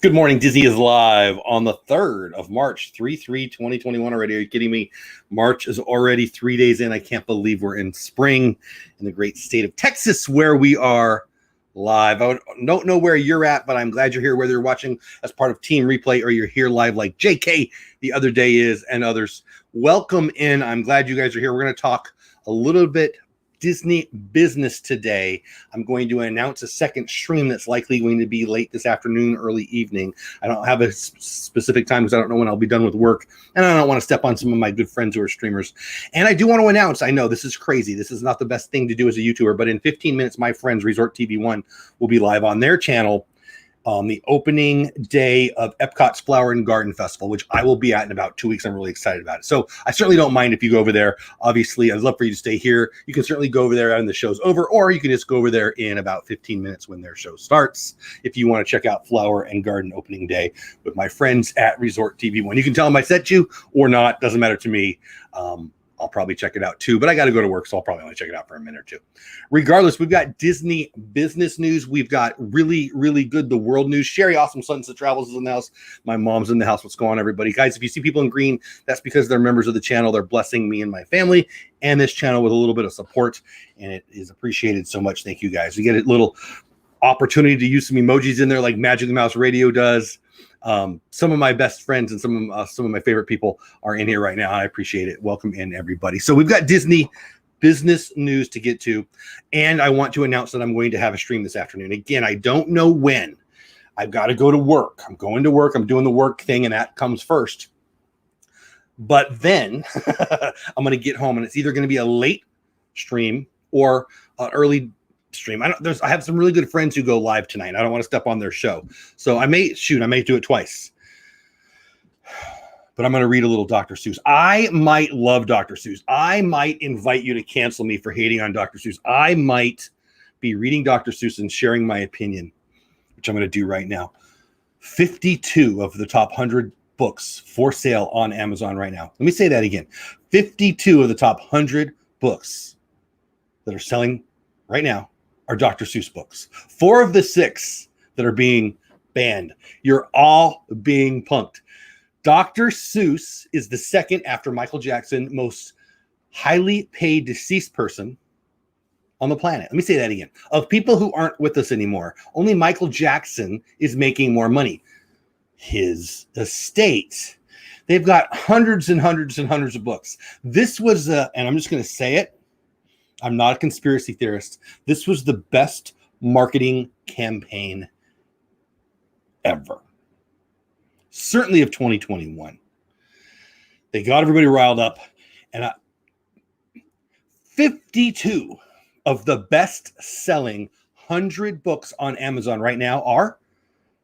Good morning. Disney is live on the 3rd of March, 3/3/2021 already. Are you kidding me? March is already 3 days in. I can't believe we're in spring in the great state of Texas where we are live. I don't know where you're at, but I'm glad you're here, whether you're watching as part of Team Replay or you're here live like JK the other day is and others. Welcome in. I'm glad you guys are here. We're going to talk a little bit Disney business today. I'm going to announce a second stream that's likely going to be late this afternoon, early evening. I don't have a specific time because I don't know when I'll be done with work, and I don't want to step on some of my good friends who are streamers. And I do want to announce, I know this is crazy. This is not the best thing to do as a YouTuber, but in 15 minutes, my friends, Resort TV1, will be live on their channel on the opening day of Epcot's Flower and Garden Festival, which I will be at in about 2 weeks. I'm really excited about it. So I certainly don't mind if you go over there. Obviously, I'd love for you to stay here. You can certainly go over there when the show's over, or you can just go over there in about 15 minutes when their show starts if you want to check out Flower and Garden opening day with my friends at Resort TV1. You can tell them I sent you or not. Doesn't matter to me. I'll probably check it out too, but I got to go to work, so I'll probably only check it out for a minute or two. Regardless, we've got Disney business news. We've got really, really good The World news. Sherry Awesome Sunset Travels is in the house. My mom's in the house. What's going on, everybody? Guys, if you see people in green, that's because they're members of the channel. They're blessing me and my family and this channel with a little bit of support, and it is appreciated so much. Thank you, guys. We get a little opportunity to use some emojis in there like Magic the Mouse Radio does. Some of my best friends and some of my favorite people are in here right now. I appreciate it. Welcome in, everybody. So we've got Disney business news to get to, and I want to announce that I'm going to have a stream this afternoon. Again, I don't know when. I've got to go to work. I'm going to work. I'm doing the work thing, and that comes first. But then I'm going to get home, and it's either going to be a late stream or an early stream. I have some really good friends who go live tonight. I don't want to step on their show. So I may do it twice. But I'm going to read a little Dr. Seuss. I might love Dr. Seuss. I might invite you to cancel me for hating on Dr. Seuss. I might be reading Dr. Seuss and sharing my opinion, which I'm going to do right now. 52 of the top 100 books for sale on Amazon right now. Let me say that again. 52 of the top 100 books that are selling right now are Dr. Seuss books. 4 of the 6 that are being banned. You're all being punked. Dr. Seuss is the second after Michael Jackson most highly paid deceased person on the planet. Let me say that again. Of people who aren't with us anymore, only Michael Jackson is making more money. His estate, they've got hundreds and hundreds and hundreds of books. This was, and I'm just going to say it, I'm not a conspiracy theorist. This was the best marketing campaign ever. Certainly of 2021. They got everybody riled up. And 52 of the best-selling 100 books on Amazon right now are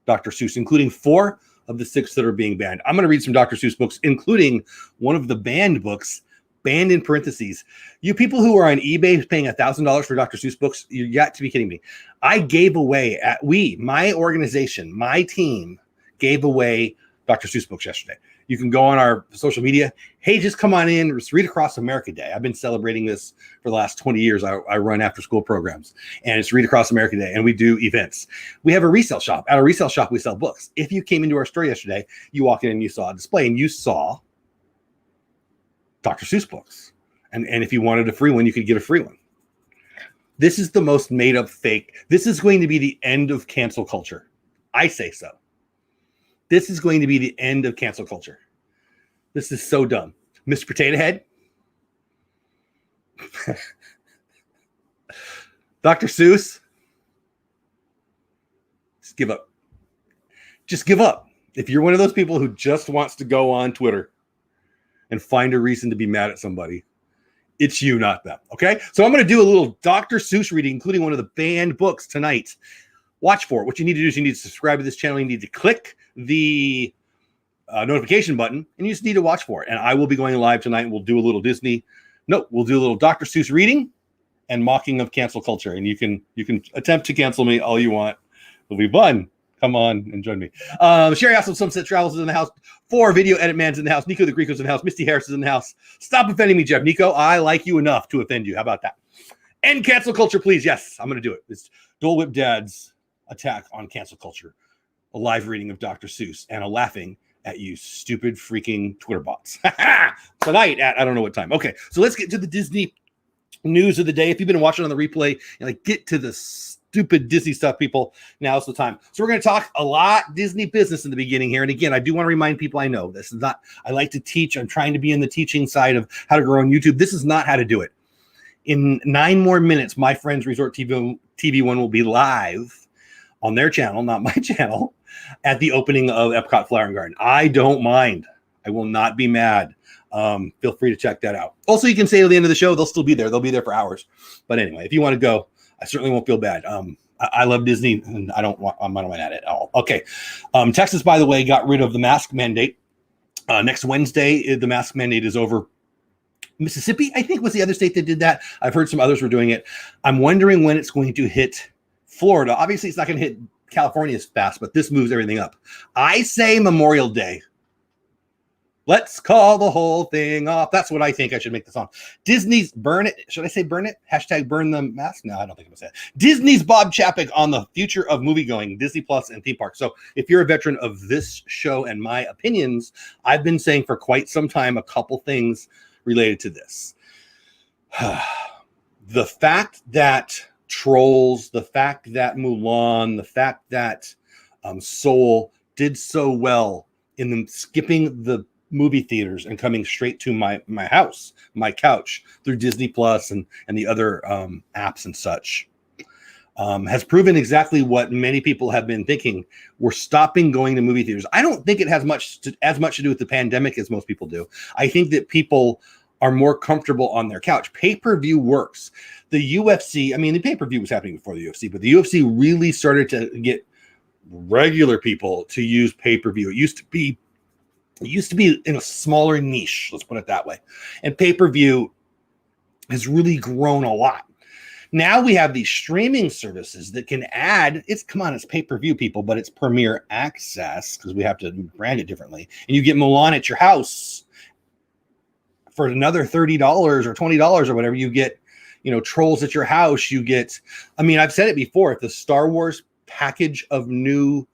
Dr. Seuss, including 4 of the 6 that are being banned. I'm going to read some Dr. Seuss books, including one of the banned books, banned in parentheses. You people who are on eBay paying $1,000 for Dr. Seuss books, you got to be kidding me. I gave away my organization, my team gave away Dr. Seuss books yesterday. You can go on our social media. Hey, just come on in. It's Read Across America Day. I've been celebrating this for the last 20 years. I run after school programs, and it's Read Across America Day, and we do events. We have a resale shop. At a resale shop, we sell books. If you came into our store yesterday, you walked in and you saw a display, and you saw Dr. Seuss books. And if you wanted a free one, you could get a free one. This is the most made up fake. This is going to be the end of cancel culture. I say so. This is going to be the end of cancel culture. This is so dumb. Mr. Potato Head. Dr. Seuss. Just give up. Just give up. If you're one of those people who just wants to go on Twitter and find a reason to be mad at somebody, it's you, not them. Okay? So I'm going to do a little Dr. Seuss reading, including one of the banned books tonight. Watch for it. What you need to do is you need to subscribe to this channel. You need to click the notification button, and you just need to watch for it. And I will be going live tonight, and we'll do a little we'll do a little Dr. Seuss reading and mocking of cancel culture. And you can attempt to cancel me all you want. It'll be fun. Come on and join me. Sherry Awesome Sunset Travels is in the house. 4 Video Edit Man's in the house. Nico the Greco's in the house. Misty Harris is in the house. Stop offending me, Jeff. Nico, I like you enough to offend you. How about that? End cancel culture, please. Yes, I'm going to do it. It's Dole Whip Dad's attack on cancel culture. a live reading of Dr. Seuss and a laughing at you stupid freaking Twitter bots tonight at I don't know what time. Okay, so let's get to the Disney news of the day. If you've been watching on the replay and like get to the stupid Disney stuff, people, now's the time. So we're going to talk a lot Disney business in the beginning here. And again, I do want to remind people, I know this is not, I like to teach. I'm trying to be in the teaching side of how to grow on YouTube. This is not how to do it. In 9 more minutes, my friend's Resort TV One will be live on their channel, not my channel, at the opening of Epcot Flower and Garden. I don't mind. I will not be mad. Feel free to check that out. Also, you can stay till the end of the show. They'll still be there. They'll be there for hours. But anyway, if you want to go, I certainly won't feel bad. I love Disney, and I'm not mad at all. Okay. Texas, by the way, got rid of the mask mandate. Next Wednesday, the mask mandate is over. Mississippi, I think, was the other state that did that. I've heard some others were doing it. I'm wondering when it's going to hit Florida. Obviously, it's not going to hit California as fast, but this moves everything up. I say Memorial Day. Let's call the whole thing off. That's what I think. I should make this on. Disney's burn it. Should I say burn it? Hashtag burn the mask? No, I don't think I'm going to say it. Disney's Bob Chapek on the future of moviegoing, Disney Plus and theme parks. So if you're a veteran of this show and my opinions, I've been saying for quite some time a couple things related to this. The fact that Trolls, the fact that Mulan, the fact that Soul did so well in them skipping the movie theaters and coming straight to my house, my couch through Disney Plus and the other apps and such, has proven exactly what many people have been thinking. We're stopping going to movie theaters. I don't think it has as much to do with the pandemic as most people do. I think that people are more comfortable on their couch. Pay-per-view works. The UFC, I mean, the pay-per-view was happening before the UFC, but the UFC really started to get regular people to use pay-per-view. It used to be in a smaller niche, let's put it that way. And pay-per-view has really grown a lot. Now we have these streaming services that can add, it's pay-per-view, people, but it's Premier Access because we have to brand it differently. And you get Mulan at your house for another $30 or $20 or whatever. You get, Trolls at your house. You get, I've said it before, if the Star Wars package of new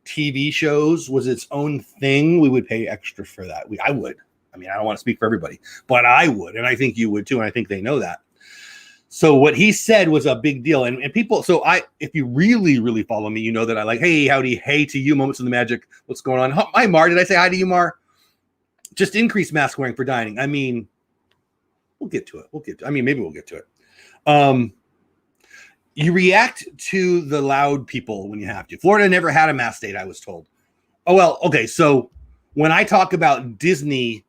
TV shows was its own thing, we would pay extra for that. I would. I don't want to speak for everybody, but I would. And I think you would too. And I think they know that. So what he said was a big deal. And people, if you really, really follow me, you know that I like, hey, howdy, hey to you, moments of the magic. What's going on? Hi, Mar. Did I say hi to you, Mar? Just increase mask wearing for dining. We'll get to it. Maybe we'll get to it. You react to the loud people when you have to. Florida never had a mask state, I was told. Oh, well, okay. So when I talk about Disney,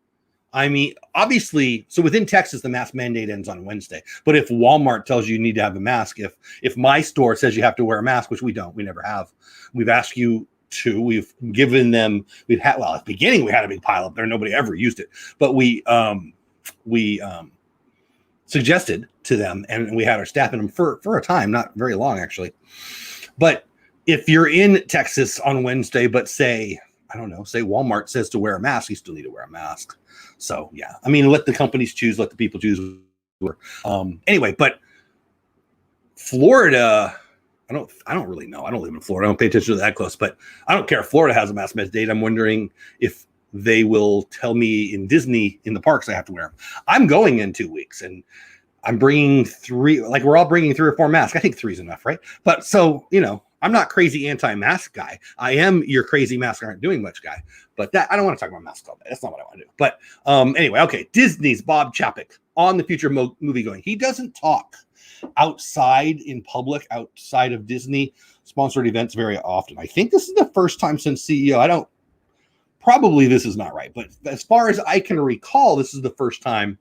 obviously, so within Texas, the mask mandate ends on Wednesday. But if Walmart tells you need to have a mask, if my store says you have to wear a mask, which we don't, we never have, we've asked you to, we've given them, at the beginning, we had a big pile up there. Nobody ever used it. But we suggested to them, and we had our staff in them for a time, not very long actually. But if you're in Texas on Wednesday, but say Walmart says to wear a mask, you still need to wear a mask. So yeah, let the companies choose, let the people choose. Anyway, but Florida, I don't really know. I don't live in Florida. I don't pay attention to that close, but I don't care if Florida has a mask mandate. I'm wondering if they will tell me in Disney, in the parks, I have to wear them. I'm going in 2 weeks, and I'm bringing 3, we're all bringing 3 or 4 masks. I think 3 is enough, right? But so, I'm not crazy anti-mask guy. I am your crazy masks aren't doing much guy. But that, I don't want to talk about masks all day. That's not what I want to do. But anyway, okay. Disney's Bob Chapek on the future of movie going. He doesn't talk outside in public, outside of Disney sponsored events very often. I think this is the first time since CEO. Probably this is not right, but as far as I can recall, this is the first time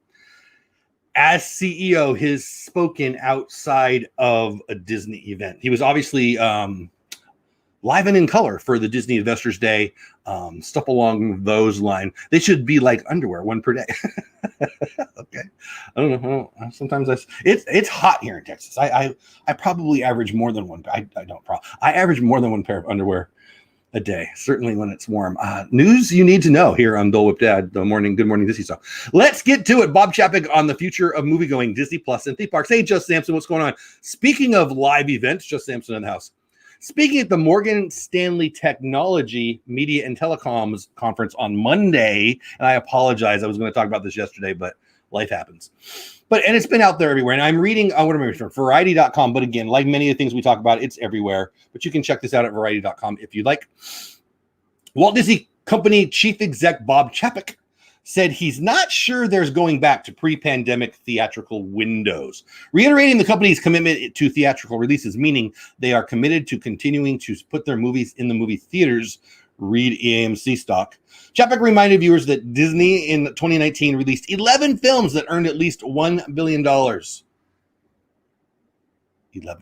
as CEO has spoken outside of a Disney event. He was obviously live and in color for the Disney Investors Day, stuff along those lines. They should be like underwear, 1 per day. Okay, I don't know. Sometimes it's hot here in Texas. I probably average more than one. I average more than 1 pair of underwear a day, certainly when it's warm. News you need to know here on Dole Whip Dad, Good Morning Disney. So let's get to it. Bob Chapek on the future of moviegoing, Disney Plus and theme parks. Hey, Just Sampson, what's going on? Speaking of live events, Just Sampson in the house. Speaking at the Morgan Stanley Technology, Media, and Telecoms Conference on Monday, and I apologize, I was going to talk about this yesterday, but life happens. And it's been out there everywhere. And I'm reading, what am I reading? Variety.com. But again, like many of the things we talk about, it's everywhere. But you can check this out at Variety.com if you'd like. Walt Disney Company Chief Exec Bob Chapek said he's not sure there's going back to pre-pandemic theatrical windows, reiterating the company's commitment to theatrical releases, meaning they are committed to continuing to put their movies in the movie theaters. Read AMC stock. Chapek reminded viewers that Disney in 2019 released 11 films that earned at least $1 billion. 11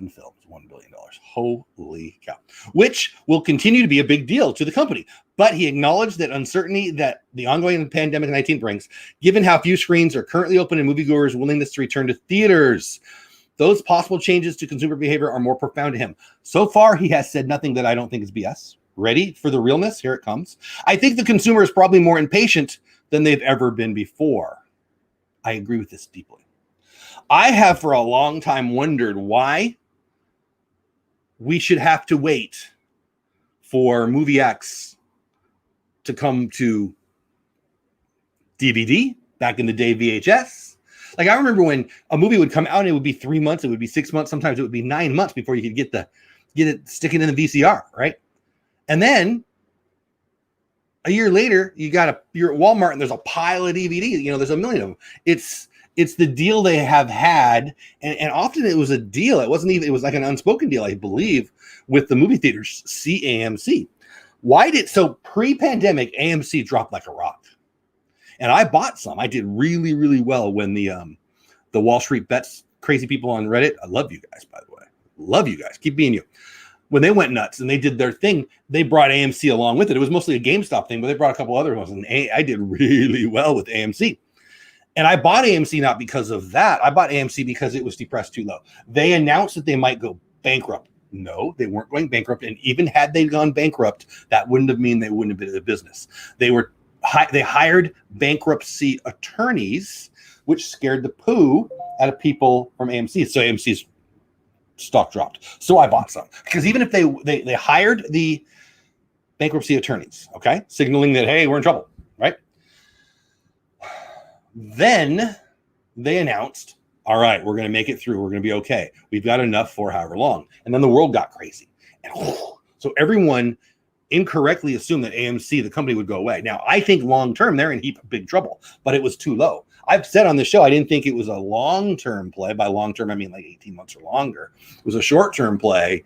films, $1 billion. Holy cow. Which will continue to be a big deal to the company. But he acknowledged that uncertainty that the ongoing pandemic 19 brings, given how few screens are currently open and moviegoers' willingness to return to theaters. Those possible changes to consumer behavior are more profound to him. So far, he has said nothing that I don't think is BS. Ready for the realness? Here it comes. I think the consumer is probably more impatient than they've ever been before. I agree with this deeply. I have for a long time wondered why we should have to wait for movie X to come to DVD, back in the day VHS. Like I remember when a movie would come out and it would be 3 months, it would be 6 months, sometimes it would be 9 months before you could get it sticking in the VCR, right? And then a year later, you're at Walmart and there's a pile of DVDs. There's a million of them. It's the deal they have had, and often it was a deal. It was like an unspoken deal, I believe, with the movie theaters, AMC. So pre-pandemic, AMC dropped like a rock. And I bought some. I did really, really well when the Wall Street Bets crazy people on Reddit. I love you guys, by the way. Love you guys. Keep being you. When they went nuts and they did their thing, they brought AMC along with it. It was mostly a GameStop thing, but they brought a couple other ones. And I did really well with AMC. And I bought AMC not because of that. I bought AMC because it was depressed too low. They announced that they might go bankrupt. No, they weren't going bankrupt. And even had they gone bankrupt, that wouldn't have mean they wouldn't have been in the business. They hired bankruptcy attorneys, which scared the poo out of people from AMC. So AMC's stock dropped. So I bought some because even if they hired the bankruptcy attorneys, okay, signaling that, hey, we're in trouble, right? Then they announced, all right, we're going to make it through. We're going to be okay. We've got enough for however long. And then the world got crazy. And so everyone incorrectly assumed that AMC, the company, would go away. Now, I think long-term, they're in big trouble, but it was too low. I've said on the show, I didn't think it was a long-term play. By long-term, I mean like 18 months or longer. It was a short-term play.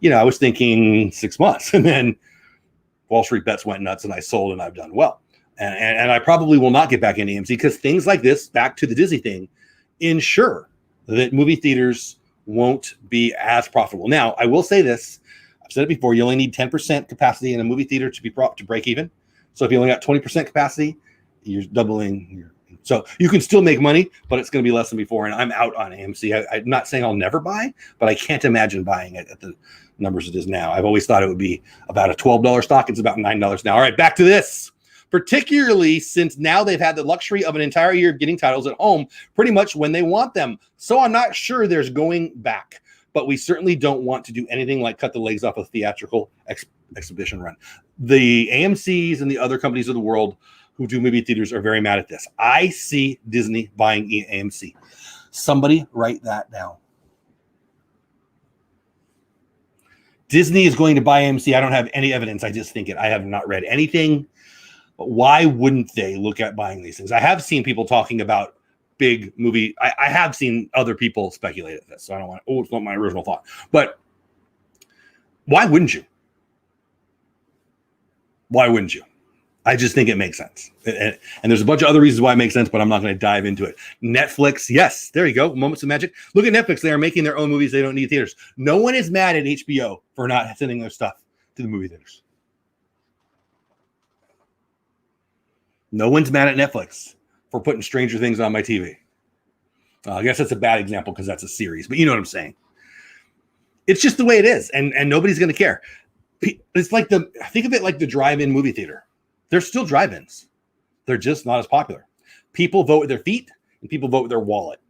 I was thinking 6 months. And then Wall Street Bets went nuts and I sold and I've done well. And I probably will not get back in AMC because things like this, back to the Disney thing, ensure that movie theaters won't be as profitable. Now, I will say this. I've said it before. You only need 10% capacity in a movie theater to break even. So if you only got 20% capacity, you're doubling. So you can still make money, but it's going to be less than before. And I'm out on AMC. I'm not saying I'll never buy, but I can't imagine buying it at the numbers it is now. I've always thought it would be about a $12 stock. It's about $9 now. All right, back to this. Particularly since now they've had the luxury of an entire year of getting titles at home pretty much when they want them. So I'm not sure there's going back, but we certainly don't want to do anything like cut the legs off a theatrical exhibition run. The AMCs and the other companies of the world who do movie theaters are very mad at this. I see Disney buying AMC. Somebody write that down. Disney is going to buy AMC. I don't have any evidence. I just think it. I have not read anything. But why wouldn't they look at buying these things? I have seen people talking about big movie. I have seen other people speculate at this. So I don't want to, it's not my original thought. But why wouldn't you? Why wouldn't you? I just think it makes sense. And there's a bunch of other reasons why it makes sense, but I'm not going to dive into it. Netflix, yes, there you go. Moments of magic. Look at Netflix. They are making their own movies. They don't need theaters. No one is mad at HBO for not sending their stuff to the movie theaters. No one's mad at Netflix for putting Stranger Things on my TV. I guess that's a bad example because that's a series, but you know what I'm saying. It's just the way it is, and nobody's going to care. It's like think of it like the drive-in movie theater. There's still drive-ins. They're just not as popular. People vote with their feet and people vote with their wallet.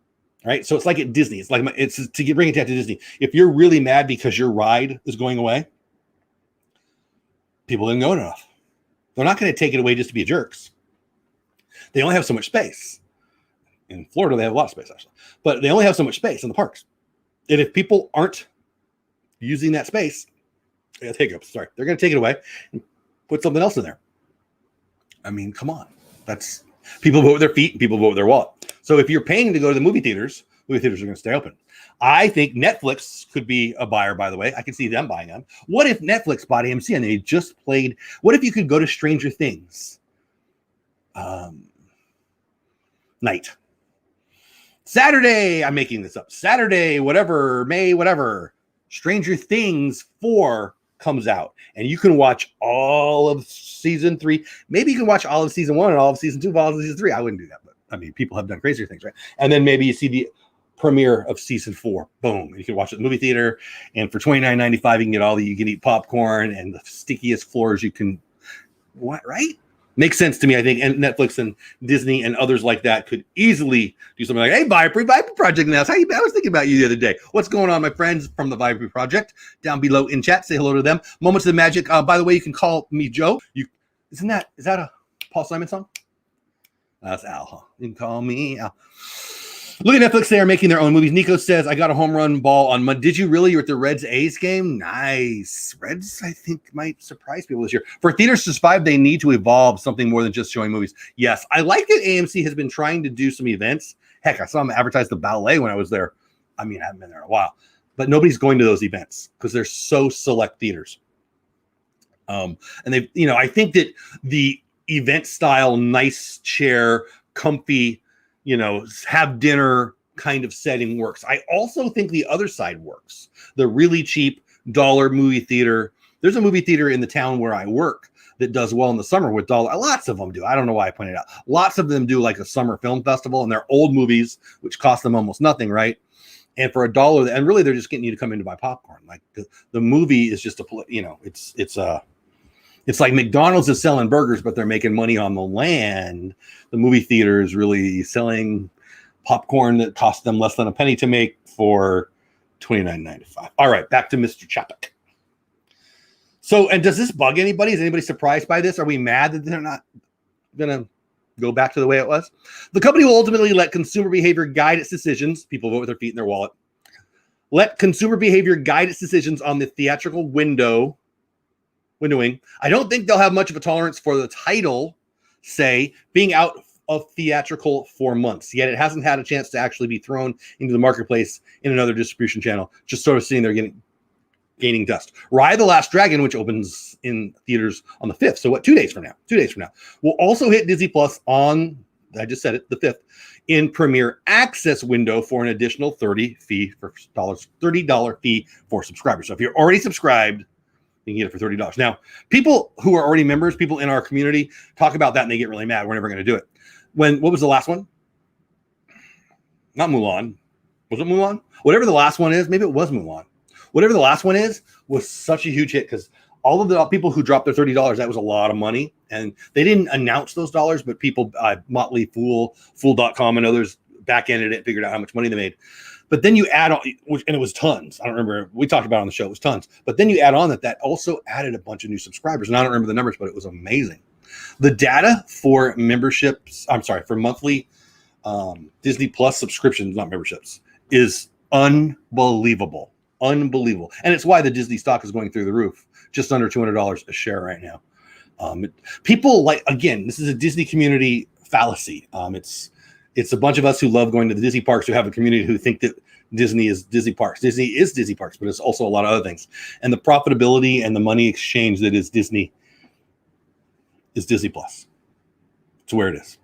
right? So it's like at Disney. It's like it's to bring it back to Disney. If you're really mad because your ride is going away, people didn't go enough. They're not going to take it away just to be jerks. They only have so much space. In Florida, they have a lot of space, actually. But they only have so much space in the parks. And if people aren't using that space, they're going to take it away and put something else in there. I mean, come on. That's people vote with their feet and people vote with their wallet. So if you're paying to go to the movie theaters are going to stay open. I think Netflix could be a buyer, by the way. I can see them buying them. What if Netflix bought AMC and they just played? What if you could go to Stranger Things night? Saturday, I'm making this up. Saturday, whatever, May, whatever. Stranger Things 4 comes out. And you can watch all of season 3. Maybe you can watch all of season 1 and all of season 2, all of season 3. I wouldn't do that. But I mean, people have done crazier things, right? And then maybe you see the premiere of season 4. Boom. You can watch it in the movie theater. And for $29.95, you can get you can eat popcorn and the stickiest floors you can. What, right? Makes sense to me, I think. And Netflix and Disney and others like that could easily do something like, hey, Vibrary Project in the house. I was thinking about you the other day. What's going on, my friends from the Vibrary Project? Down below in chat, say hello to them. Moments of the Magic. By the way, you can call me Joe. Is that a Paul Simon song? That's Al, huh? You can call me Al. Look at Netflix. They are making their own movies. Nico says, I got a home run ball on Monday. Did you really? You're at the Reds-A's game? Nice. Reds, I think, might surprise people this year. For theaters to survive, they need to evolve something more than just showing movies. Yes, I like that AMC has been trying to do some events. Heck, I saw them advertise the ballet when I was there. I mean, I haven't been there in a while. But nobody's going to those events because they're so select theaters. And they, I think that the event style, nice chair, comfy, have dinner kind of setting works. I also think the other side works. The really cheap dollar movie theater. There's a movie theater in the town where I work that does well in the summer with dollar. Lots of them do. I don't know why I pointed out. Lots of them do like a summer film festival, and they're old movies, which cost them almost nothing, right? And for $1, and really they're just getting you to come in to buy popcorn. Like the movie is just it's like McDonald's is selling burgers, but they're making money on the land. The movie theater is really selling popcorn that cost them less than a penny to make for $29.95. All right, back to Mr. Chapek. So, and does this bug anybody? Is anybody surprised by this? Are we mad that they're not going to go back to the way it was? The company will ultimately let consumer behavior guide its decisions. People vote with their feet in their wallet. Let consumer behavior guide its decisions on the theatrical windowing. I don't think they'll have much of a tolerance for the title, say, being out of theatrical for months. Yet it hasn't had a chance to actually be thrown into the marketplace in another distribution channel, just sort of sitting there gaining dust. Raya the Last Dragon, which opens in theaters on the 5th. So what, 2 days from now, will also hit Disney Plus on, I just said it, the 5th, in Premier Access window for an additional $30 fee for subscribers. So if you're already subscribed, you can get it for $30. Now, people who are already members, people in our community, talk about that and they get really mad. We're never going to do it. What was the last one? Not Mulan. Was it Mulan? Whatever the last one is, maybe it was Mulan. Whatever the last one is, was such a huge hit because all of the people who dropped their $30, that was a lot of money. And they didn't announce those dollars, but people, Motley Fool, Fool.com and others back-ended it, figured out how much money they made. But then you add on, and it was tons. I don't remember. We talked about it on the show. It was tons. But then you add on that also added a bunch of new subscribers. And I don't remember the numbers, but it was amazing. The data for for monthly Disney Plus subscriptions, not memberships, is unbelievable. Unbelievable. And it's why the Disney stock is going through the roof. Just under $200 a share right now. People again, this is a Disney community fallacy. It's a bunch of us who love going to the Disney parks who have a community who think that Disney is Disney parks. Disney is Disney parks, but it's also a lot of other things. And the profitability and the money exchange that is Disney Plus. It's where it is.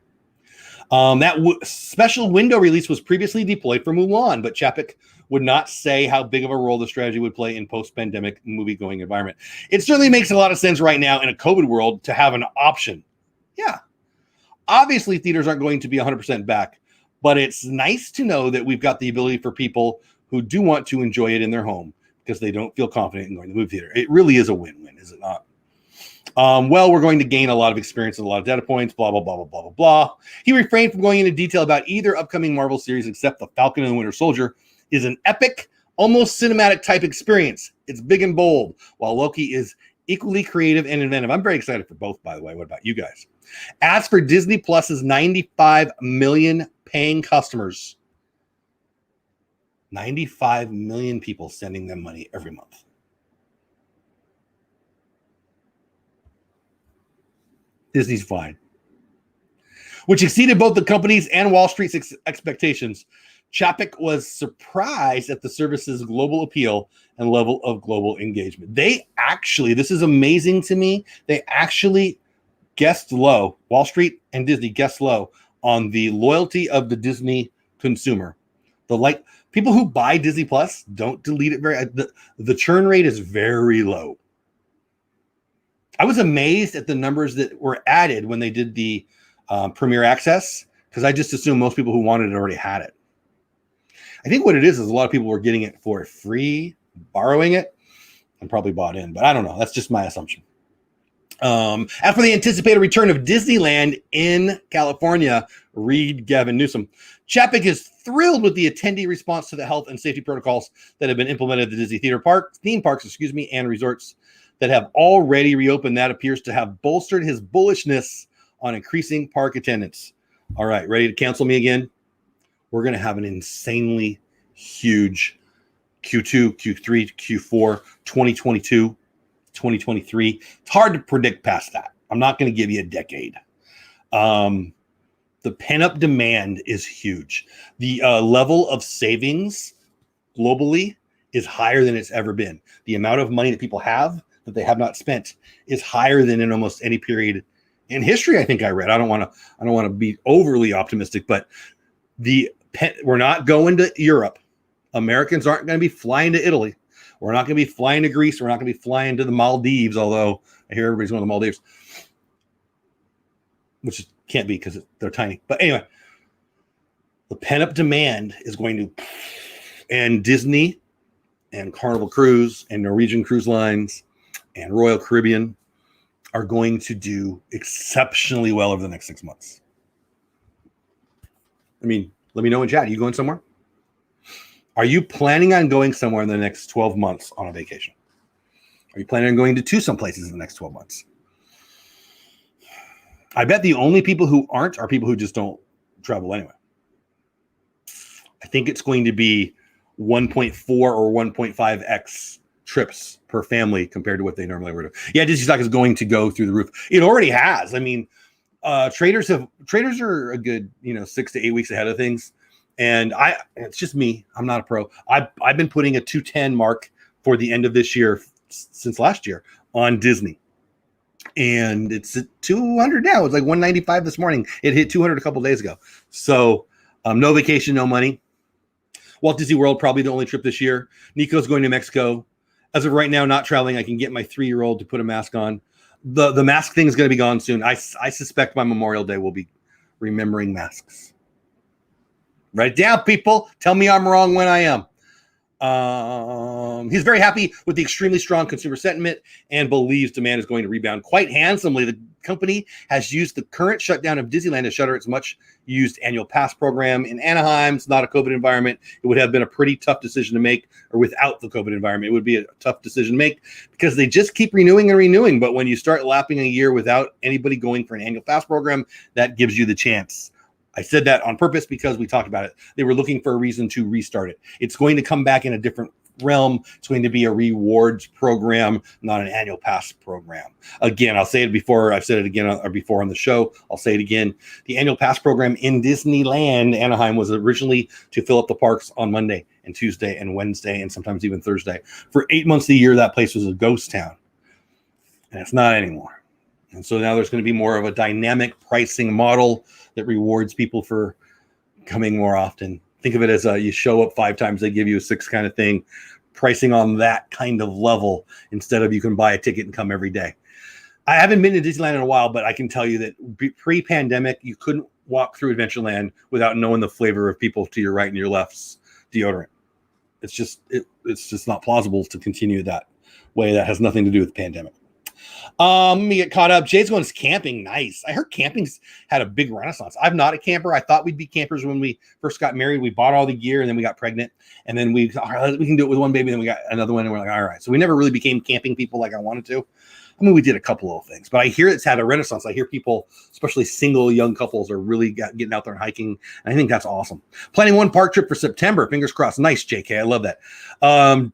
Special window release was previously deployed for Mulan, but Chapek would not say how big of a role the strategy would play in post-pandemic movie-going environment. It certainly makes a lot of sense right now in a COVID world to have an option. Yeah. Obviously, theaters aren't going to be 100% back, but it's nice to know that we've got the ability for people who do want to enjoy it in their home because they don't feel confident in going to the movie theater. It really is a win-win, is it not? Well, we're going to gain a lot of experience and a lot of data points, blah, blah, blah, blah, blah, blah, blah. He refrained from going into detail about either upcoming Marvel series, except The Falcon and the Winter Soldier is an epic, almost cinematic type experience. It's big and bold, while Loki is equally creative and inventive. I'm very excited for both, by the way. What about you guys? As for Disney Plus's 95 million paying customers, 95 million people sending them money every month. Disney's fine, which exceeded both the company's and Wall Street's expectations. Chapek was surprised at the service's global appeal and level of global engagement. They actually, this is amazing to me, they actually guessed low, Wall Street and Disney guessed low on the loyalty of the Disney consumer. People who buy Disney Plus don't delete it the churn rate is very low. I was amazed at the numbers that were added when they did the Premier Access, because I just assumed most people who wanted it already had it. I think what it is a lot of people were getting it for free, borrowing it, and probably bought in. But I don't know. That's just my assumption. After the anticipated return of Disneyland in California, read Gavin Newsom, Chapek is thrilled with the attendee response to the health and safety protocols that have been implemented at the Disney theme parks, and resorts that have already reopened. That appears to have bolstered his bullishness on increasing park attendance. All right, ready to cancel me again? We're going to have an insanely huge Q2, Q3, Q4, 2022, 2023. It's hard to predict past that. I'm not going to give you a decade. The pent-up demand is huge. The level of savings globally is higher than it's ever been. The amount of money that people have that they have not spent is higher than in almost any period in history. I think I read. I don't want to be overly optimistic, but we're not going to Europe. Americans aren't going to be flying to Italy. We're not going to be flying to Greece. We're not going to be flying to the Maldives, although I hear everybody's going to the Maldives, which can't be because they're tiny. But anyway, the pent-up demand is going to, and Disney and Carnival Cruise and Norwegian Cruise Lines and Royal Caribbean are going to do exceptionally well over the next 6 months. I mean, let me know in chat. Are you going somewhere? Are you planning on going somewhere in the next 12 months on a vacation? Are you planning on going to some places in the next 12 months? I bet the only people who aren't are people who just don't travel anyway. I think it's going to be 1.4 or 1.5x trips per family compared to what they normally would do. Yeah, Disney stock is going to go through the roof. It already has. I mean, traders are a good 6 to 8 weeks ahead of things, and it's just me. I'm not a pro. I've been putting a 210 mark for the end of this year since last year on Disney, and it's at 200 now. It's like 195 this morning. It hit 200 a couple days ago. So no vacation, no money. Walt Disney World probably the only trip this year. Nico's going to Mexico. As of right now, not traveling. I can get my 3-year-old to put a mask on. The mask thing is going to be gone soon. I suspect by Memorial Day we'll be remembering masks. Write it down, people. Tell me I'm wrong when I am. He's very happy with the extremely strong consumer sentiment and believes demand is going to rebound quite handsomely. The company has used the current shutdown of Disneyland to shutter its much-used annual pass program in Anaheim. It's not a COVID environment. It would have been a pretty tough decision to make, or without the COVID environment, it would be a tough decision to make because they just keep renewing and renewing. But when you start lapping a year without anybody going for an annual pass program, that gives you the chance. I said that on purpose because we talked about it. They were looking for a reason to restart it. It's going to come back in a different realm. It's going to be a rewards program, not an annual pass program. Again, I'll say it before. I've said it again or before on the show. I'll say it again. The annual pass program in Disneyland Anaheim was originally to fill up the parks on Monday and Tuesday and Wednesday and sometimes even Thursday. For 8 months of the year, that place was a ghost town. And it's not anymore. And so now there's going to be more of a dynamic pricing model that rewards people for coming more often. Think of it as you show up 5 times, they give you a 6 kind of thing. Pricing on that kind of level instead of you can buy a ticket and come every day. I haven't been to Disneyland in a while, but I can tell you that pre-pandemic, you couldn't walk through Adventureland without knowing the flavor of people to your right and your left's deodorant. It's just not plausible to continue that way. That has nothing to do with the pandemic. Let me get caught up. Jay's going camping. Nice. I heard camping's had a big renaissance. I'm not a camper. I thought we'd be campers when we first got married. We bought all the gear and then we got pregnant. And then we can do it with one baby. And then we got another one. And we're like, all right. So we never really became camping people like I wanted to. I mean, we did a couple of things, but I hear it's had a renaissance. I hear people, especially single young couples, are really getting out there and hiking. And I think that's awesome. Planning one park trip for September. Fingers crossed. Nice, JK. I love that.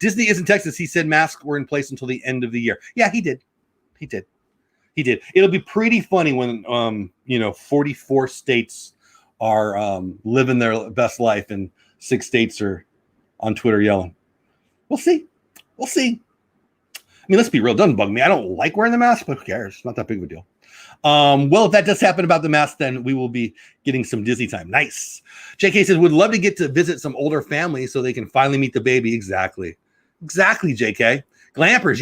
Disney is in Texas. He said masks were in place until the end of the year. Yeah, he did. He did. It'll be pretty funny when 44 states are living their best life and 6 states are on Twitter yelling. We'll see. I mean, let's be real. It doesn't bug me. I don't like wearing the mask, but who cares? It's not that big of a deal. Well, if that does happen about the mask, then we will be getting some Disney time. Nice. JK says, would love to get to visit some older families so they can finally meet the baby. Exactly, JK. Glampers.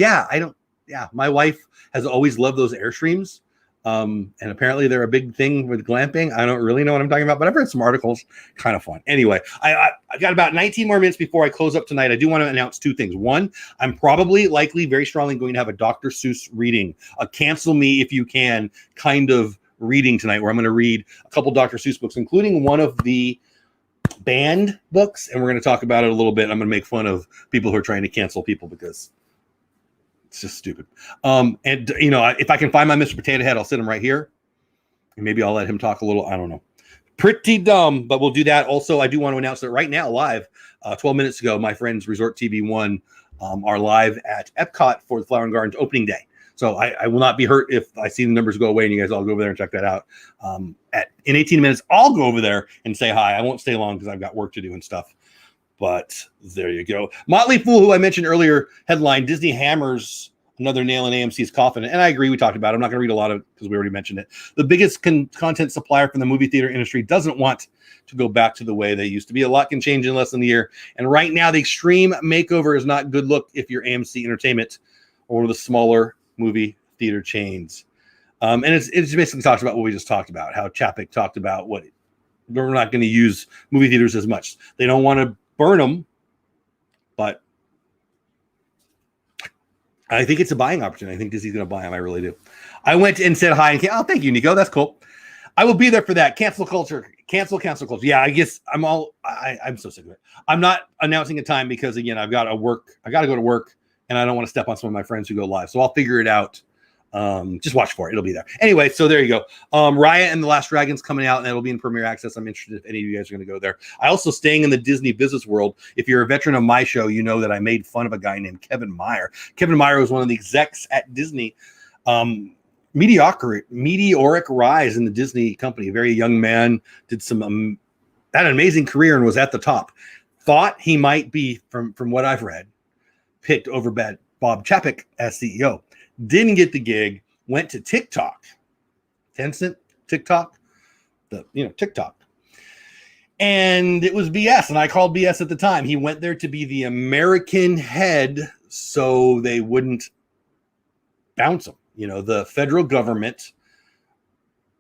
Yeah, my wife has always loved those Airstreams. And apparently they're a big thing with glamping. I don't really know what I'm talking about, but I've read some articles. Kind of fun. Anyway, I got about 19 more minutes before I close up tonight. I do want to announce 2 things. One, I'm likely, very strongly going to have a Dr. Seuss reading, a cancel me if you can kind of reading tonight, where I'm going to read a couple Dr. Seuss books, including one of the banned books. And we're going to talk about it a little bit. I'm going to make fun of people who are trying to cancel people because it's just stupid. If I can find my Mr. Potato Head, I'll sit him right here. And maybe I'll let him talk a little. I don't know. Pretty dumb, but we'll do that. Also, I do want to announce that right now, live, 12 minutes ago, my friends Resort TV 1 are live at Epcot for the Flower and Gardens opening day. So I will not be hurt if I see the numbers go away and you guys all go over there and check that out. In 18 minutes, I'll go over there and say hi. I won't stay long because I've got work to do and stuff. But there you go. Motley Fool, who I mentioned earlier, headline, Disney hammers another nail in AMC's coffin. And I agree, we talked about it. I'm not going to read a lot of it because we already mentioned it. The biggest content supplier from the movie theater industry doesn't want to go back to the way they used to be. A lot can change in less than a year. And right now, the extreme makeover is not good look if you're AMC Entertainment or one of the smaller movie theater chains. And it's basically talks about what we just talked about, how Chapek talked about what we're not going to use movie theaters as much. They don't want to burn them, but I think it's a buying opportunity. I think Disney's going to buy them. I really do. I went and said hi. And oh, thank you, Nico. That's cool. I will be there for that. Cancel culture. Yeah, I guess I'm so sick of it. I'm not announcing a time because, again, I've got to work. I got to go to work, and I don't want to step on some of my friends who go live. So I'll figure it out. Just watch for it. It'll be there. Anyway, so there you go. Raya and the Last Dragon's coming out, and it'll be in Premiere Access. I'm interested if any of you guys are going to go there. I also, staying in the Disney business world, if you're a veteran of my show, you know that I made fun of a guy named Kevin Meyer. Kevin Meyer was one of the execs at Disney. Meteoric rise in the Disney company. A very young man, did some had an amazing career and was at the top. Thought he might be, from what I've read, picked over Bob Chapek as CEO. Didn't get the gig, went to TikTok. Tencent, TikTok. TikTok. And it was BS, and I called BS at the time. He went there to be the American head so they wouldn't bounce him. The federal government,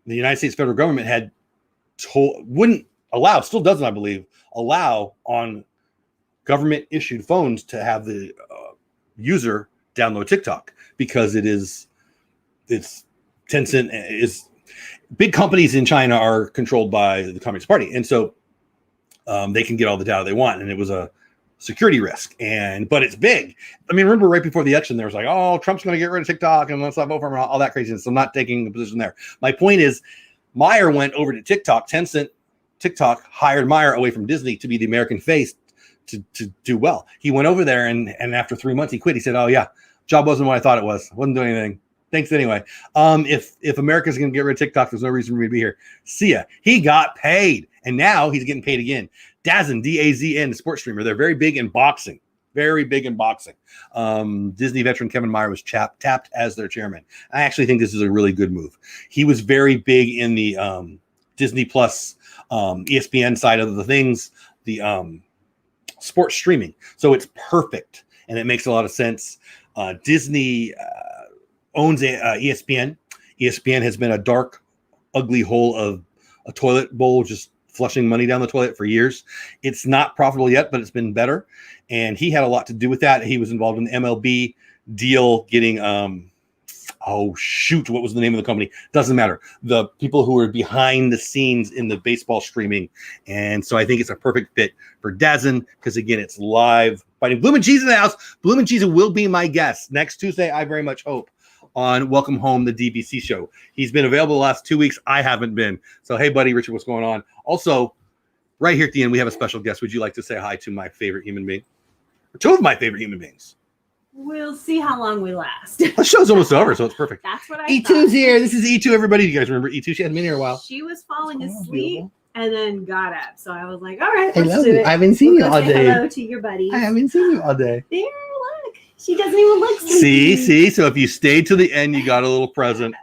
the United States federal government wouldn't allow, still doesn't, I believe, allow on government-issued phones to have the user download TikTok because it's Tencent is big companies in China are controlled by the Communist Party. And so they can get all the data they want. And it was a security risk. But it's big. I mean, remember right before the election, there was like, oh, Trump's going to get rid of TikTok and let's not vote for him and all that craziness. So I'm not taking a position there. My point is, Meyer went over to TikTok. TikTok hired Meyer away from Disney to be the American face to do well. He went over there and after 3 months he quit. He said, oh yeah, job wasn't what I thought it was. Wasn't doing anything. Thanks anyway. If America's going to get rid of TikTok, there's no reason for me to be here. See ya. He got paid, and now he's getting paid again. Dazn, D-A-Z-N, the sports streamer. They're very big in boxing. Very big in boxing. Disney veteran Kevin Meyer was tapped as their chairman. I actually think this is a really good move. He was very big in the Disney Plus, ESPN side of the things, the sports streaming. So it's perfect, and it makes a lot of sense. Disney owns ESPN. ESPN has been a dark, ugly hole of a toilet bowl, just flushing money down the toilet for years. It's not profitable yet, but it's been better. And he had a lot to do with that. He was involved in the MLB deal, getting oh shoot, what was the name of the company? Doesn't matter. The people who are behind the scenes in the baseball streaming. And so I think it's a perfect fit for Dazen because, again, it's live fighting. Bloom and Cheese in the house. Bloom and Cheese will be my guest next Tuesday, I very much hope, on Welcome Home, the DBC show. He's been available the last 2 weeks. I haven't been. So, hey, buddy, Richard, what's going on? Also, right here at the end, we have a special guest. Would you like to say hi to my favorite human being? Or two of my favorite human beings. We'll see how long we last. The show's almost over, so it's perfect. That's what I E2's thought. here. This is E2, everybody. You guys remember E2? She hasn't been here a while. She was falling asleep beautiful. and then got up. So I was like, all right, I let's love do you. it. I haven't seen you We'll all go say day. hello to your buddies. I haven't seen you all day. There, look. She doesn't even look sleepy. See? So if you stayed to the end, you got a little present.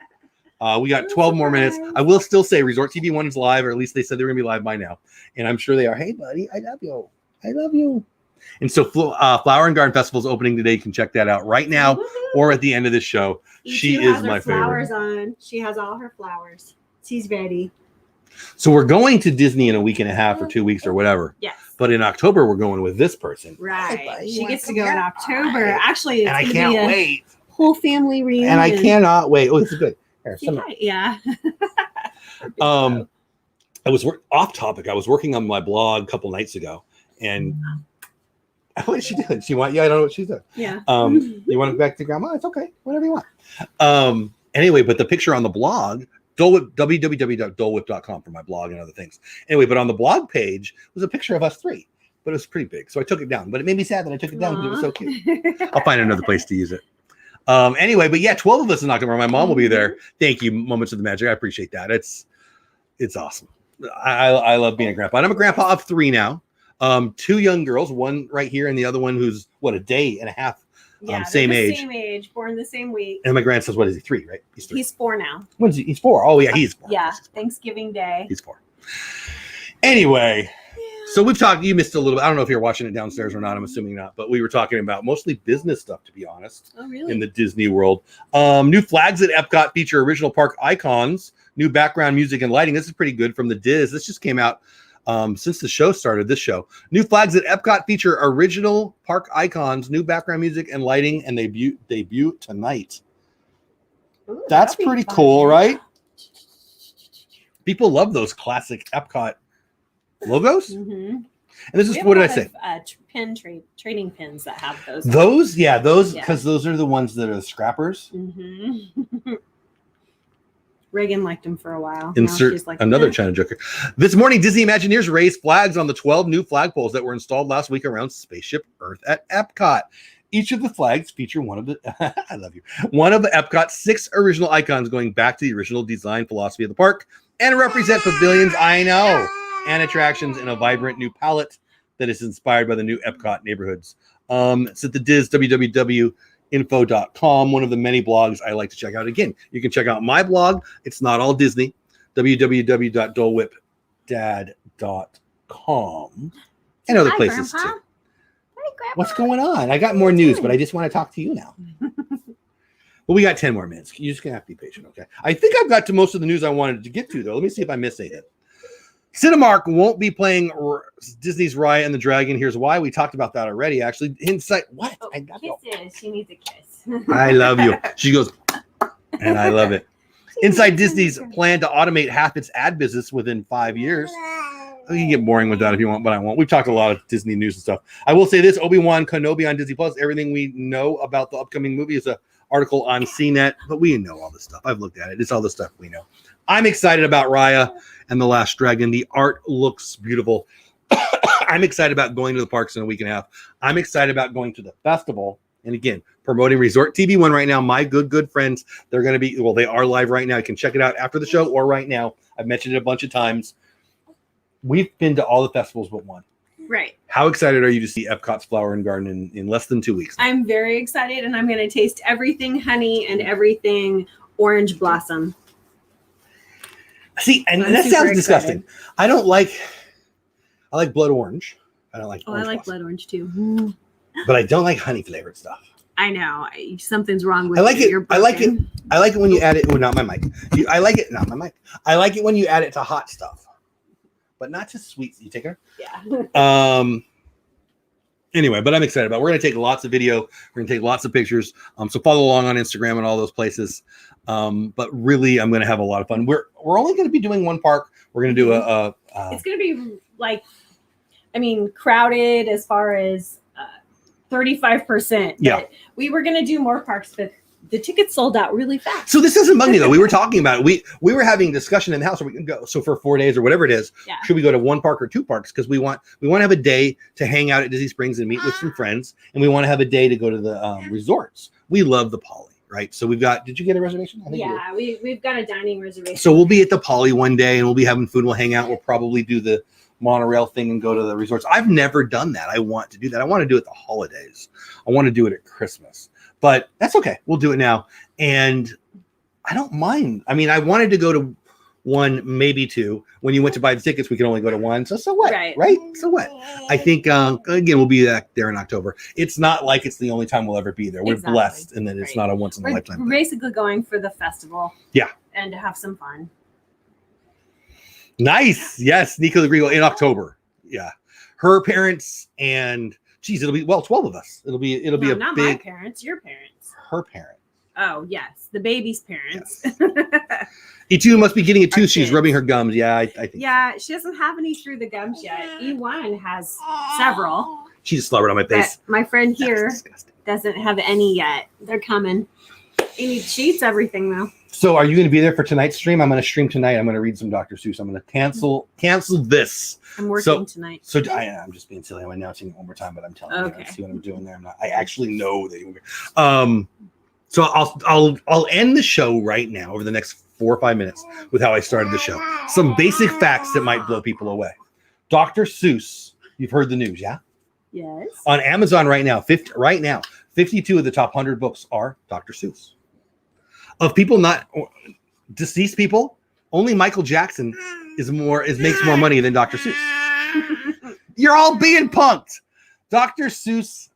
We got 12 more minutes. I will still say Resort TV 1 is live, or at least they said they're going to be live by now. And I'm sure they are. Hey, buddy, I love you. I love you. And so Flower and Garden Festival is opening today. You can check that out right now or at the end of this show. She is my favorite. Flowers on. She has all her flowers. She's ready. So we're going to Disney in a week and a half or 2 weeks or whatever. Yes. But in October, we're going with this person. Right. She gets to go in October. Actually, it's And I gonna can't be a wait. whole family reunion. And I cannot wait. Oh, this is good. Here, Yeah. I was off topic. I was working on my blog a couple nights ago, and what is she doing? She want? Yeah, I don't know what she's doing. Yeah. You want to go back to grandma? It's okay. Whatever you want. Anyway, but the picture on the blog, Dole Whip, www.dolewhip.com for my blog and other things. Anyway, but on the blog page was a picture of us three, but it was pretty big, so I took it down. But it made me sad that I took it down because it was so cute. I'll find another place to use it. Anyway, but yeah, 12 of us in October. My mom will be there. Thank you, Moments of the Magic. I appreciate that. It's awesome. I love being a grandpa. And I'm a grandpa of 3 now. 2 young girls, one right here and the other one who's a day and a half, same age. Same age, born the same week. And my grandson's, what is he, 3, right? He's 3. He's 4 now. When's he? He's 4. Oh yeah, he's 4. Yeah, Thanksgiving Day. He's 4. Anyway, so we've talked. You missed a little bit. I don't know if you're watching it downstairs or not. I'm assuming not. But we were talking about mostly business stuff, to be honest. Oh, really? In the Disney world, new flags at Epcot feature original park icons, new background music and lighting. This is pretty good from the Diz. This just came out since the show started. This show, new flags at Epcot feature original park icons, new background music and lighting, and they debut tonight. Ooh, That's that'll be pretty fun. cool, right? People love those classic Epcot logos. Mm-hmm. And this is, what did I say? Trading pins that have those. Those, because Yeah. those are the ones that are the scrappers. Mm-hmm. Reagan liked them for a while. Now Insert she's like, another eh. China Joker. This morning, Disney Imagineers raised flags on the 12 new flagpoles that were installed last week around Spaceship Earth at Epcot. Each of the flags feature one of the I love you. One of the Epcot's 6 original icons going back to the original design philosophy of the park and represent pavilions, I know, and attractions in a vibrant new palette that is inspired by the new Epcot neighborhoods. It's at the Diz, www.info.com, one of the many blogs I like to check out. Again, you can check out my blog. It's not all Disney, www.dolewhipdad.com, and other places Grandpa. too. Hi, Grandpa. What's going on? I got more news, but I just want to talk to you now. Well, we got 10 more minutes. You're just going to have to be patient, okay? I think I've got to most of the news I wanted to get to, though. Let me see if I missed anything. Cinemark won't be playing Disney's Raya and the Dragon. Here's why. We talked about that already, actually. Insight. What? Oh, kisses. She needs a kiss. I love you. She goes, and I love it. Inside Disney's plan to automate half its ad business within 5 years. You can get boring with that if you want, but I won't. We've talked a lot of Disney news and stuff. I will say this: Obi-Wan Kenobi on Disney Plus. Everything we know about the upcoming movie is an article on CNET, but we know all this stuff. I've looked at it. It's all the stuff we know. I'm excited about Raya and the Last Dragon. The art looks beautiful. I'm excited about going to the parks in a week and a half. I'm excited about going to the festival. And again, promoting Resort TV 1 right now. My good friends, they're going to be, they are live right now. You can check it out after the show or right now. I've mentioned it a bunch of times. We've been to all the festivals but one. Right. How excited are you to see Epcot's Flower and Garden in less than 2 weeks? I'm very excited, and I'm going to taste everything honey and everything orange blossom. See, and I'm that super sounds excited. disgusting. I like blood orange. I don't like orange I like blossom. blood orange too. But I don't like honey flavored stuff. I know. Something's wrong with I like you. it. You're I like it. broken. I like it when you add it. Oh, not my mic. I like it. Not my mic. I like it when you add it to hot stuff, but not to sweets. You take it. Yeah. Anyway, but I'm excited about it. We're going to take lots of video. We're going to take lots of pictures. So follow along on Instagram and all those places. But really, I'm going to have a lot of fun. We're only going to be doing one park. We're going to do it's going to be like, crowded as far as 35%. Yeah. We were going to do more parks, but the tickets sold out really fast. So this isn't Monday though. We were talking about it. We were having a discussion in the house where we can go. So for 4 days or whatever it is, should we go to one park or two parks? Because we want to have a day to hang out at Disney Springs and meet with some friends, and we want to have a day to go to the resorts. We love the Poly, right? So we've got. Did you get a reservation? I think we've got a dining reservation. So we'll be at the Poly one day, and we'll be having food. We'll hang out. We'll probably do the monorail thing and go to the resorts. I've never done that. I want to do that. I want to do it the holidays. I want to do it at Christmas. But that's okay. We'll do it now. And I don't mind. I wanted to go to one, maybe two. When you went to buy the tickets, we could only go to one. So what? Right? So what? I think, again, we'll be there in October. It's not like it's the only time we'll ever be there. We're blessed. And then it's not a once-in-a-lifetime thing. We're basically going for the festival. Yeah. And to have some fun. Nice. Yes. Nico the Grego in October. Yeah. Her parents and... Geez, it'll be 12 of us. It'll be not my parents, your parents. Her parents. Oh yes, the baby's parents. Yes. E2 must be getting a tooth. She's rubbing her gums. Yeah, I think. Yeah, she doesn't have any through the gums yet. E1 has several. She just slobbered on my face. But my friend here doesn't have any yet. They're coming. She eats everything though. So are you going to be there for tonight's stream? I'm going to stream tonight. I'm going to read some Dr. Seuss. I'm going to cancel this. I'm working tonight. So I'm just being silly. I'm announcing it one more time, but I'm telling you. See what I'm doing there. I actually know that you're so I'll end the show right now over the next 4 or 5 minutes with how I started the show. Some basic facts that might blow people away. Dr. Seuss, you've heard the news, yeah? Yes. On Amazon right now, 52 of the top 100 books are Dr. Seuss. Of people deceased people, only Michael Jackson makes more money than Dr. Seuss. You're all being punked. Dr. Seuss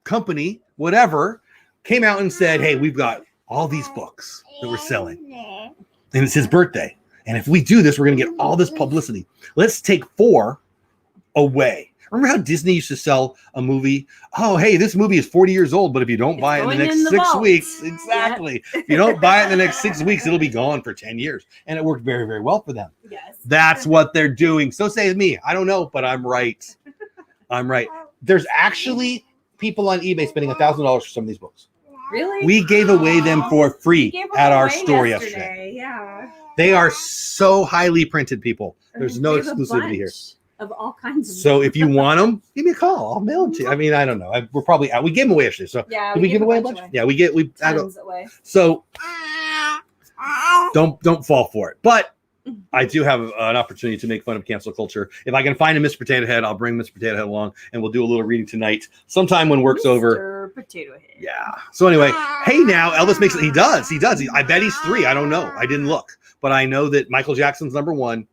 company, whatever, came out and said, hey, we've got all these books that we're selling. And it's his birthday. And if we do this, we're going to get all this publicity. Let's take 4 away. Remember how Disney used to sell a movie? Oh, hey, this movie is 40 years old, but if you don't buy it in the next 6 weeks, exactly. If you don't buy it in the next 6 weeks, it'll be gone for 10 years. And it worked very, very well for them. Yes. That's what they're doing. So says me. I don't know, but I'm right. I'm right. There's actually people on eBay spending $1,000 for some of these books. Really? We gave away them for free at our store yesterday. Yeah. They are so highly printed, people. There's no exclusivity here. Of all kinds of so if you want them, give me a call. I'll mail them to you. I don't know. We're probably out. We gave them away yesterday. So yeah, did we give away a bunch? Yeah, we tons away. So don't fall for it. But I do have an opportunity to make fun of cancel culture. If I can find a Mr. Potato Head, I'll bring Mr. Potato Head along, and we'll do a little reading tonight, sometime when work's over. Mr. Potato Head. Yeah. So anyway, hey now, Elvis makes it. He does. I bet he's 3. I don't know. I didn't look, but I know that Michael Jackson's number 1,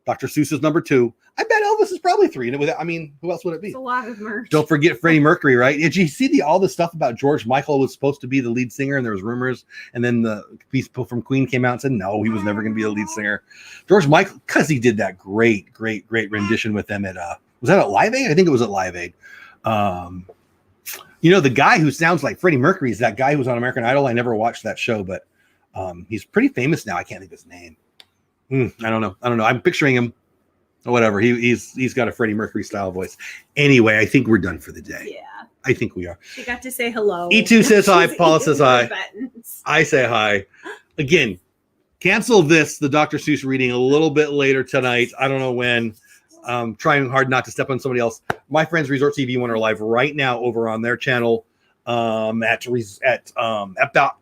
Dr. Seuss is number 2. I bet Elvis is probably 3. And who else would it be? It's a lot of merch. Don't forget Freddie Mercury, right? Did you see all the stuff about George Michael was supposed to be the lead singer, and there was rumors, and then the people from Queen came out and said no, he was never going to be the lead singer. George Michael, because he did that great rendition with them at was that at Live Aid? I think it was at Live Aid. The guy who sounds like Freddie Mercury is that guy who was on American Idol. I never watched that show, but he's pretty famous now. I can't think of his name. I don't know. I'm picturing him. Whatever. He's got a Freddie Mercury style voice. Anyway, I think we're done for the day. Yeah. I think we are. She got to say hello. E2 says hi. Paula says hi. I say hi. Again, cancel the Dr. Seuss reading a little bit later tonight. I don't know when. Trying hard not to step on somebody else. My friends Resort TV 1 are live right now over on their channel at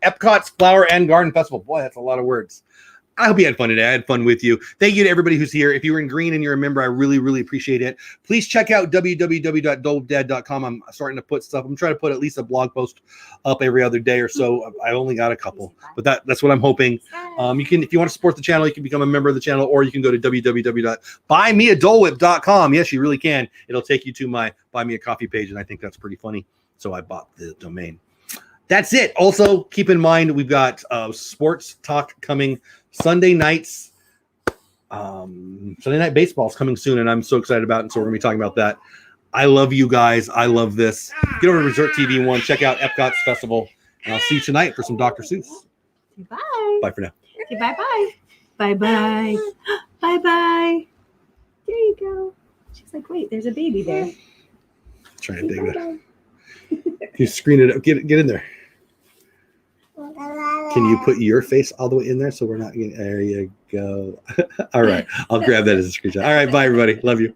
Epcot's Flower and Garden Festival. Boy, that's a lot of words. I hope you had fun today. I had fun with you. Thank you to everybody who's here. If you were in green and you're a member, I really, really appreciate it. Please check out www.dolewhipdad.com. I'm starting to put stuff. I'm trying to put at least a blog post up every other day or so. I only got a couple, but that's what I'm hoping. You can, if you want to support the channel, you can become a member of the channel, or you can go to www.buymeadolewhip.com. Yes, you really can. It'll take you to my Buy Me a Coffee page, and I think that's pretty funny. So I bought the domain. That's it. Also, keep in mind, we've got sports talk coming Sunday nights. Sunday night baseball is coming soon, and I'm so excited about it. And so we're going to be talking about that. I love you guys. I love this. Get over to Resort TV 1. Check out Epcot's festival. And I'll see you tonight for some Dr. Seuss. Bye. Bye for now. Say bye-bye. Bye-bye. Bye-bye. There you go. She's like, wait, there's a baby there. Trying to dig that. You screen it up. Get in there. Can you put your face all the way in there so we're not getting... There you go. All right. I'll grab that as a screenshot. All right. Bye, everybody. Love you.